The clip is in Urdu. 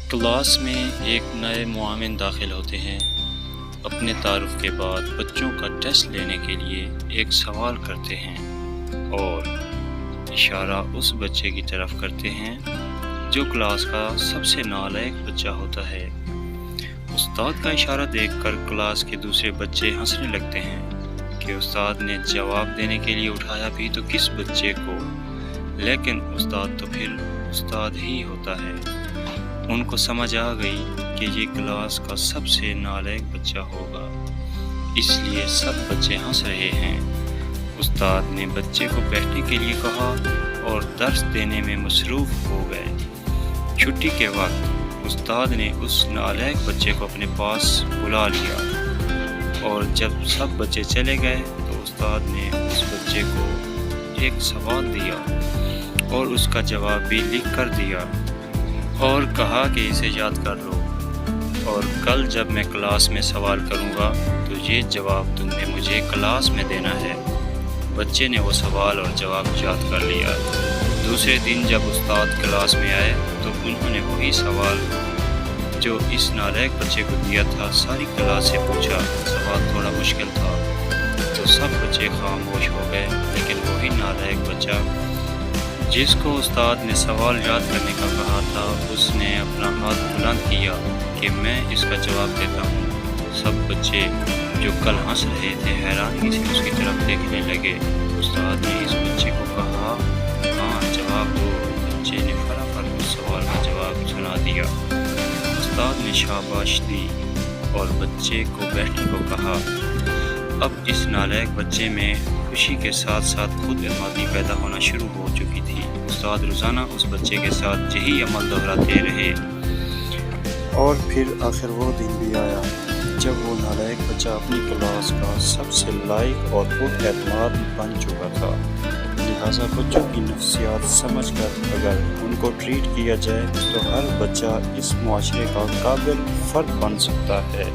کلاس میں ایک نئے معاون داخل ہوتے ہیں۔ اپنے تعارف کے بعد بچوں کا ٹیسٹ لینے کے لیے ایک سوال کرتے ہیں اور اشارہ اس بچے کی طرف کرتے ہیں جو کلاس کا سب سے نالائق بچہ ہوتا ہے۔ استاد کا اشارہ دیکھ کر کلاس کے دوسرے بچے ہنسنے لگتے ہیں کہ استاد نے جواب دینے کے لیے اٹھایا بھی تو کس بچے کو، لیکن استاد تو پھر استاد ہی ہوتا ہے۔ ان کو سمجھ آ گئی کہ یہ کلاس کا سب سے نالائق بچہ ہوگا، اس لیے سب بچے ہنس رہے ہیں۔ استاد نے بچے کو بیٹھنے کے لیے کہا اور درس دینے میں مصروف ہو گئے۔ چھٹی کے وقت استاد نے اس نالائق بچے کو اپنے پاس بلا لیا اور جب سب بچے چلے گئے تو استاد نے اس بچے کو ایک سوال دیا اور اس کا جواب بھی لکھ کر دیا اور کہا کہ اسے یاد کر لو، اور کل جب میں کلاس میں سوال کروں گا تو یہ جواب تم نے مجھے کلاس میں دینا ہے۔ بچے نے وہ سوال اور جواب یاد کر لیا۔ دوسرے دن جب استاد کلاس میں آئے تو انہوں نے وہی سوال جو اس نالائق بچے کو دیا تھا ساری کلاس سے پوچھا۔ سوال تھوڑا مشکل تھا تو سب بچے خاموش ہو گئے، لیکن وہی نالائق بچہ جس کو استاد نے سوال یاد کرنے کا کہا تھا اس نے اپنا ہاتھ بلند کیا کہ میں اس کا جواب دیتا ہوں۔ سب بچے جو کل ہنس رہے تھے حیرانی سے اس کی طرف دیکھنے لگے۔ استاد نے اس بچے کو کہا ہاں جواب دو۔ بچے نے فٹافٹ اس سوال کا جواب سنا دیا۔ استاد نے شاباش دی اور بچے کو بیٹھنے کو کہا۔ اب اس نالائق بچے میں خوشی کے ساتھ ساتھ خود اعتمادی پیدا ہونا شروع ہو چکی تھی۔ استاد روزانہ اس بچے کے ساتھ یہی عمل دہراتے رہے اور پھر آخر وہ دن بھی آیا جب وہ نالائق بچہ اپنی کلاس کا سب سے لائق اور خود اعتماد بن چکا تھا۔ لہٰذا بچوں کی نفسیات سمجھ کر اگر ان کو ٹریٹ کیا جائے تو ہر بچہ اس معاشرے کا قابل فرد بن سکتا ہے۔